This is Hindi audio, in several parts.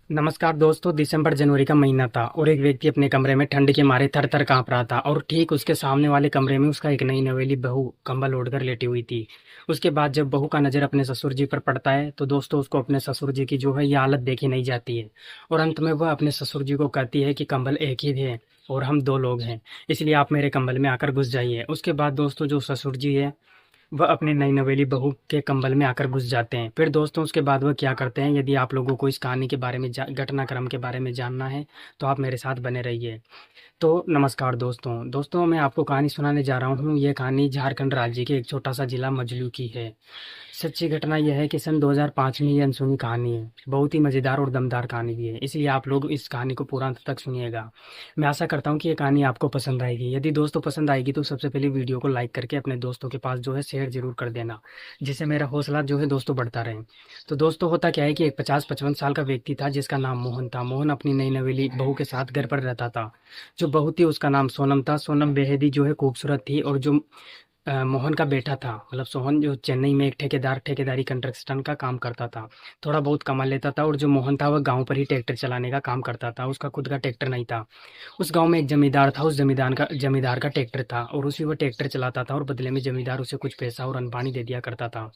नमस्कार दोस्तों। दिसंबर जनवरी का महीना था और एक व्यक्ति अपने कमरे में ठंड के मारे थर थर कांप रहा था और ठीक उसके सामने वाले कमरे में उसका एक नई नवेली बहू कंबल ओढ़कर लेटी हुई थी। उसके बाद जब बहू का नजर अपने ससुर जी पर पड़ता है तो दोस्तों उसको अपने ससुर जी की जो है ये हालत देखी नहीं जाती है और अंत में वह अपने ससुर जी को कहती है कि कंबल एक ही है और हम दो लोग हैं, इसलिए आप मेरे कंबल में आकर घुस जाइए। उसके बाद दोस्तों जो ससुर जी है वह अपनी नई नवेली बहू के कंबल में आकर घुस जाते हैं। फिर दोस्तों उसके बाद वह क्या करते हैं, यदि आप लोगों को इस कहानी के बारे में घटनाक्रम के बारे में जानना है तो आप मेरे साथ बने रहिए। तो नमस्कार दोस्तों मैं आपको कहानी सुनाने जा रहा हूँ। ये कहानी झारखंड राज्य के एक छोटा सा जिला मजलू की है। सच्ची घटना यह है कि सन 2005 में ये अनसुनी कहानी है। बहुत ही मज़ेदार और दमदार कहानी भी है, इसलिए आप लोग इस कहानी को पूरा अंत तक सुनिएगा। मैं आशा करता हूँ कि ये कहानी आपको पसंद आएगी। यदि दोस्तों पसंद आएगी तो सबसे पहले वीडियो को लाइक करके अपने दोस्तों के पास जो है शेयर जरूर कर देना, जिससे मेरा हौसला जो है दोस्तों बढ़ता रहे। तो दोस्तों होता क्या है कि एक 50-55 साल का व्यक्ति था जिसका नाम मोहन था। मोहन अपनी नई नवेली बहू के साथ घर पर रहता था। जो बहू थी उसका नाम सोनम था। सोनम बेहद ही जो है खूबसूरत थी और जो मोहन का बेटा था, मतलब सोहन, जो चेन्नई में एक ठेकेदारी कंस्ट्रक्शन का काम करता था। थोड़ा बहुत कमा लेता था और जो मोहन था वह गांव पर ही ट्रैक्टर चलाने का काम करता था। उसका खुद का ट्रैक्टर नहीं था। उस गांव में एक जमींदार था। उस जमींदार का ट्रैक्टर था और उसी वह ट्रैक्टर चलाता था और बदले में जमींदार उसे कुछ पैसा और अन्न पानी दे दिया करता था,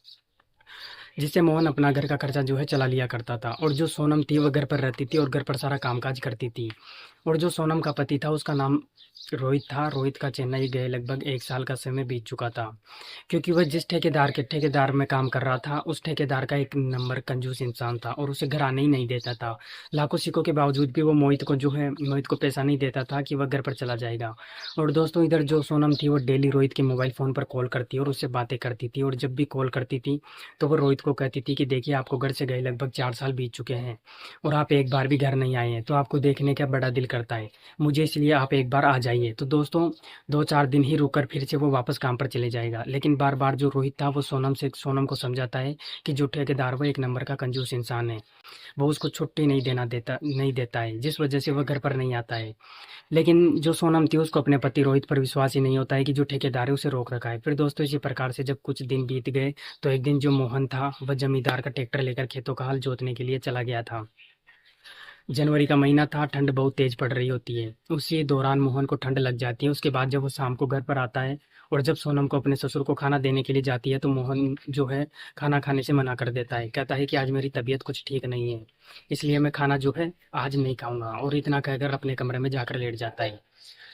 जिससे मोहन अपना घर का खर्चा जो है चला लिया करता था। और जो सोनम थी वह घर पर रहती थी और घर पर सारा कामकाज करती थी। और जो सोनम का पति था उसका नाम रोहित था। रोहित का चेन्नई गए लगभग 1 साल का समय बीत चुका था, क्योंकि वह जिस ठेकेदार में काम कर रहा था उस ठेकेदार का एक नंबर कंजूस इंसान था और उसे घर आने ही नहीं देता था। लाखों सिक्कों के बावजूद भी वो मोहित को पैसा नहीं देता था कि वह घर पर चला जाएगा। और दोस्तों इधर जो सोनम थी वो डेली रोहित के मोबाइल फ़ोन पर कॉल करती और उससे बातें करती थी। और जब भी कॉल करती थी तो वो रोहित को कहती थी कि देखिए, आपको घर से गए लगभग 4 साल बीत चुके हैं और आप एक बार भी घर नहीं आए हैं, तो आपको देखने का बड़ा दिल करता है मुझे, इसलिए आप एक बार आ जाइए। तो दोस्तों 2-4 दिन ही रुककर फिर से वो वापस काम पर चले जाएगा। लेकिन बार बार जो रोहित था वो सोनम को समझाता है कि जो ठेकेदार वो एक नंबर का कंजूस इंसान है, वो उसको छुट्टी नहीं देता है, जिस वजह से वह घर पर नहीं आता है। लेकिन जो सोनम थी उसको अपने पति रोहित पर विश्वास ही नहीं होता है कि जो ठेकेदार है उसे रोक रखा है। फिर दोस्तों इसी प्रकार से जब कुछ दिन बीत गए तो एक दिन जो मोहन था वह जमींदार का ट्रैक्टर लेकर खेतों का हल जोतने के लिए चला गया था। जनवरी का महीना था, ठंड बहुत तेज पड़ रही होती है। उसी दौरान मोहन को ठंड लग जाती है। उसके बाद जब वो शाम को घर पर आता है और जब सोनम को अपने ससुर को खाना देने के लिए जाती है तो मोहन जो है खाना खाने से मना कर देता है। कहता है कि आज मेरी तबीयत कुछ ठीक नहीं है, इसलिए मैं खाना जो है आज नहीं खाऊंगा, और इतना कहकर अपने कमरे में जाकर लेट जाता है।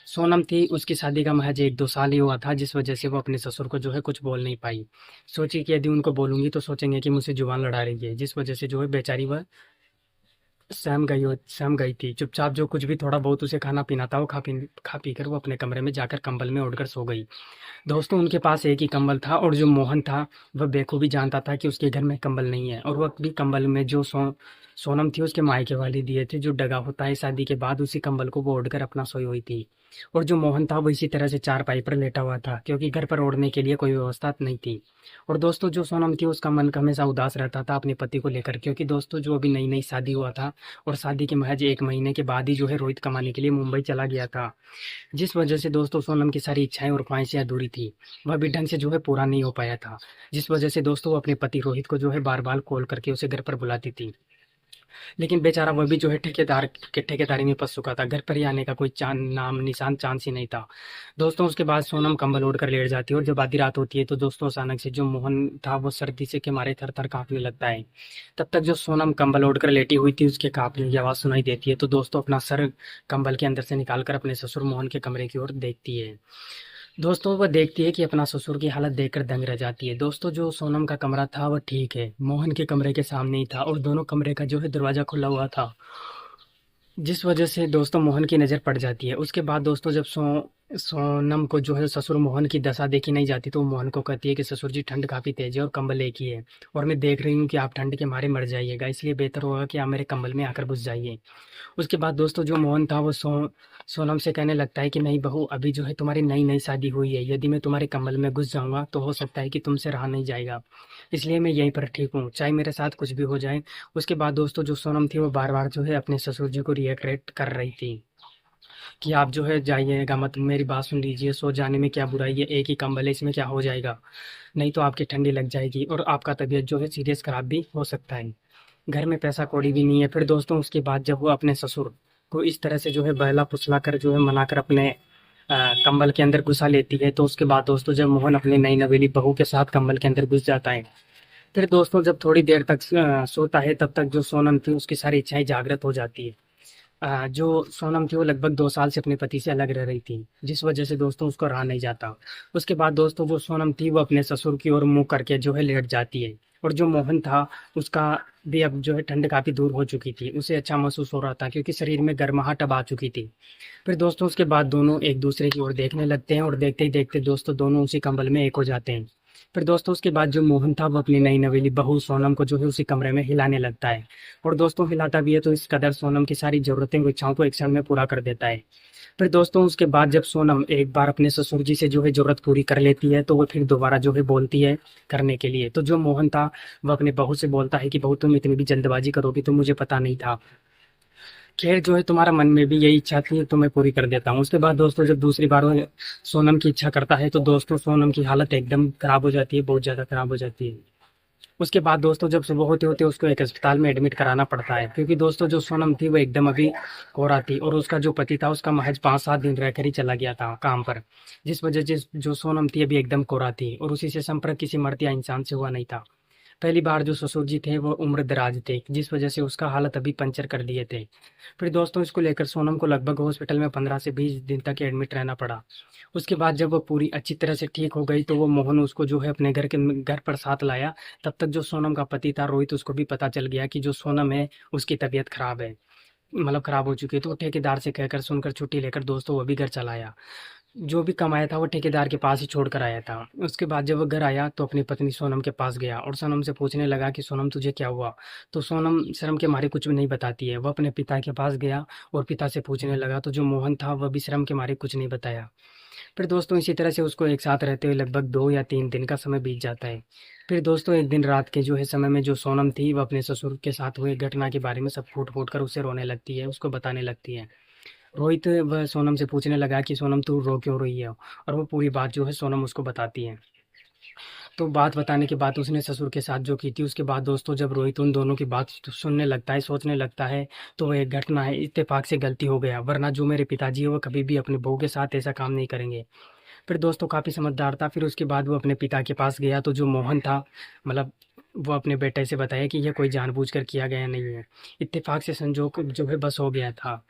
सोनम थी, उसकी शादी का महज 1-2 साल ही हुआ था, जिस वजह से वो अपने ससुर को जो है कुछ बोल नहीं पाई। सोची कि यदि उनको बोलूंगी तो सोचेंगे कि मुझसे जुबान लड़ा रही है, जिस वजह से जो है बेचारी वह सहम गई थी। चुपचाप जो कुछ भी थोड़ा बहुत उसे खाना पीना था वो खा पी कर वो अपने कमरे में जाकर कंबल में ओढ़कर सो गई। दोस्तों उनके पास एक ही कंबल था और जो मोहन था वह बेखूबी जानता था कि उसके घर में कंबल नहीं है, और वह भी कंबल में जो सोनम थी उसके मायके वाले दिए थे, जो डगा होता है शादी के बाद, उसी कंबल को वो ओढ़कर अपना सोई हुई थी। और जो मोहन था वो इसी तरह से चारपाई पर लेटा हुआ था, क्योंकि घर पर ओढ़ने के लिए कोई व्यवस्था नहीं थी। और दोस्तों जो सोनम थी उसका मन हमेशा उदास रहता था अपने पति को लेकर, क्योंकि दोस्तों जो अभी नई नई शादी हुआ था और शादी के महज 1 महीने के बाद ही जो है रोहित कमाने के लिए मुंबई चला गया था, जिस वजह से दोस्तों सोनम की सारी इच्छाएं और ख्वाहिशें अधूरी थी। वह भी ढंग से जो है पूरा नहीं हो पाया था, जिस वजह से दोस्तों वो अपने पति रोहित को जो है बार बार कॉल करके उसे घर पर बुलाती थी। लेकिन बेचारा वह भी जो है ठेकेदारी में फंस चुका था। घर पर ही आने का कोई नाम निशान चांस ही नहीं था। दोस्तों उसके बाद सोनम कंबल ओढ़ कर लेट जाती है और जब आधी रात होती है तो दोस्तों अचानक से जो मोहन था वो सर्दी से के मारे थर थर कांपने लगता है। तब तक जो सोनम कंबल ओढ़ कर लेटी हुई थी उसके कांपने की आवाज सुनाई देती है, तो दोस्तों अपना सर कंबल के अंदर से निकालकर अपने ससुर मोहन के कमरे की ओर देखती है। दोस्तों वह देखती है कि अपना ससुर की हालत देखकर दंग रह जाती है। दोस्तों जो सोनम का कमरा था वह ठीक है, मोहन के कमरे के सामने ही था और दोनों कमरे का जो है दरवाजा खुला हुआ था, जिस वजह से दोस्तों मोहन की नज़र पड़ जाती है। उसके बाद दोस्तों जब सोनम को जो है ससुर मोहन की दशा देखी नहीं जाती तो वो मोहन को कहती है कि ससुर जी, ठंड काफ़ी तेज है और कंबल एक ही है और मैं देख रही हूँ कि आप ठंड के मारे मर जाइएगा, इसलिए बेहतर होगा कि आप मेरे कंबल में आकर घुस जाइए। उसके बाद दोस्तों जो मोहन था वो सोनम से कहने लगता है कि नहीं बहू, अभी जो है तुम्हारी नई नई शादी हुई है, यदि मैं तुम्हारे कंबल में घुस जाऊंगा तो हो सकता है कि तुमसे रहा नहीं जाएगा, इसलिए मैं यहीं पर ठीक हूँ, चाहे मेरे साथ कुछ भी हो जाए। उसके बाद दोस्तों जो सोनम थी वो बार बार जो है अपने ससुर जी को रिएक्ट कर रही थी कि आप जो है जाइएगा मत, मेरी बात सुन लीजिए, सो जाने में क्या बुराई है, एक ही कंबल है, इसमें क्या हो जाएगा, नहीं तो आपकी ठंडी लग जाएगी और आपका तबीयत जो है सीरियस खराब भी हो सकता है। घर में पैसा कौड़ी भी नहीं है। फिर दोस्तों उसके बाद जब वो अपने ससुर को इस तरह से जो है बहला फुसला कर जो है मनाकर अपने कंबल के अंदर घुसा लेती है, तो उसके बाद दोस्तों जब मोहन अपनी नई नवेली बहू के साथ कंबल के अंदर घुस जाता है, फिर दोस्तों जब थोड़ी देर तक सोता है, तब तक जो सोनम थी उसकी सारी इच्छाएं जागृत हो जाती है। जो सोनम थी वो लगभग 2 साल से अपने पति से अलग रह रही थी, जिस वजह से दोस्तों उसको रहा नहीं जाता। उसके बाद दोस्तों वो सोनम थी वो अपने ससुर की ओर मुंह करके जो है लेट जाती है। और जो मोहन था उसका भी अब जो है ठंड काफी दूर हो चुकी थी, उसे अच्छा महसूस हो रहा था क्योंकि शरीर में गर्माहट अब आ चुकी थी। फिर दोस्तों उसके बाद दोनों एक दूसरे की ओर देखने लगते हैं और देखते ही देखते दोस्तों दोनों उसी कंबल में एक हो जाते हैं। फिर दोस्तों उसके बाद जो मोहन था वो अपनी नई नवेली बहू सोनम को जो है उसी कमरे में हिलाने लगता है। और दोस्तों हिलाता भी है तो इस कदर सोनम की सारी जरूरतें और इच्छाओं को एक क्षण में पूरा कर देता है। फिर दोस्तों उसके बाद जब सोनम एक बार अपने ससुर जी से जो है जरूरत पूरी कर लेती है, तो वो फिर दोबारा जो है बोलती है करने के लिए। तो जो मोहन था वो अपने बहू से बोलता है कि बहू तुम इतनी भी जल्दबाजी करोगी तो मुझे पता नहीं था। खैर जो है तुम्हारा मन में भी यही इच्छा थी तो मैं पूरी कर देता हूँ। उसके बाद दोस्तों जब दूसरी बार वो सोनम की इच्छा करता है, तो दोस्तों सोनम की हालत एकदम खराब हो जाती है, बहुत ज्यादा खराब हो जाती है। उसके बाद दोस्तों जब सुबह होते होते उसको एक अस्पताल में एडमिट कराना पड़ता है, क्योंकि दोस्तों जो सोनम थी वो एकदम अभी कोरा थी और उसका जो पति था उसका महज 5-7 दिन रहकर ही चला गया था काम पर। जिस वजह से जो सोनम थी अभी एकदम कोरा थी और उसी से संपर्क किसी मर्द या इंसान से हुआ नहीं था। पहली बार जो ससुर जी थे वो उम्र दराज थे, जिस वजह से उसका हालत अभी पंचर कर दिए थे। फिर दोस्तों इसको लेकर सोनम को लगभग हॉस्पिटल में 15 से 20 दिन तक एडमिट रहना पड़ा। उसके बाद जब वो पूरी अच्छी तरह से ठीक हो गई, तो वो मोहन उसको जो है अपने घर पर साथ लाया। तब तक जो सोनम का पति था रोहित, उसको भी पता चल गया कि जो सोनम है उसकी तबीयत खराब है, मतलब खराब हो चुकी है। तो वो ठेकेदार से कहकर सुनकर छुट्टी लेकर दोस्तों वो भी घर चला आया। जो भी कमाया था वो ठेकेदार के पास ही छोड़ कर आया था। उसके बाद जब वो घर आया तो अपनी पत्नी सोनम के पास गया और सोनम से पूछने लगा कि सोनम तुझे क्या हुआ। तो सोनम शर्म के मारे कुछ भी नहीं बताती है। वो अपने पिता के पास गया और पिता से पूछने लगा, तो जो मोहन था वह भी शर्म के मारे कुछ नहीं बताया। फिर दोस्तों इसी तरह से उसको एक साथ रहते हुए लगभग 2 या 3 दिन का समय बीत जाता है। फिर दोस्तों एक दिन रात के जो है समय में जो सोनम थी वह अपने ससुर के साथ हुए घटना के बारे में सब फूट फूट कर उसे रोने लगती है, उसको बताने लगती है। रोहित वह सोनम से पूछने लगा कि सोनम तू रो क्यों रही है, और वो पूरी बात जो है सोनम उसको बताती है। तो बात बताने के बाद उसने ससुर के साथ जो की थी, उसके बाद दोस्तों जब रोहित उन दोनों की बात सुनने लगता है, सोचने लगता है, तो वह एक घटना है, इत्तेफाक से गलती हो गया, वरना जो मेरे पिताजी है वो कभी भी अपनी बहू के साथ ऐसा काम नहीं करेंगे। फिर दोस्तों काफ़ी समझदार था। फिर उसके बाद वो अपने पिता के पास गया, तो जो मोहन था, मतलब वो अपने बेटे से बताया कि यह कोई जानबूझकर किया गया नहीं है, इत्तेफाक से संजोग जो है बस हो गया था,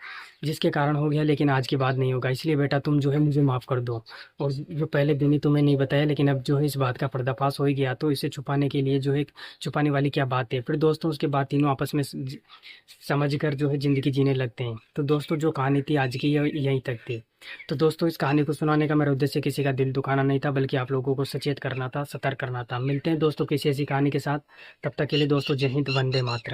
जिसके कारण हो गया, लेकिन आज के बाद नहीं होगा। इसलिए बेटा तुम जो है मुझे माफ़ कर दो। और जो पहले दिन ही तुम्हें नहीं बताया, लेकिन अब जो है इस बात का पर्दाफाश हो ही गया, तो इसे छुपाने के लिए जो है छुपाने वाली क्या बात है। फिर दोस्तों उसके बाद तीनों आपस में समझ कर जो है ज़िंदगी जीने लगते हैं। तो दोस्तों जो कहानी थी आज की यहीं तक थी। तो दोस्तों इस कहानी को सुनाने का मेरा उद्देश्य किसी का दिल दुखाना नहीं था, बल्कि आप लोगों को सचेत करना था, सतर्क करना था। मिलते हैं दोस्तों किसी ऐसी कहानी के साथ। तब तक के लिए दोस्तों जय हिंद, वंदे मातरम।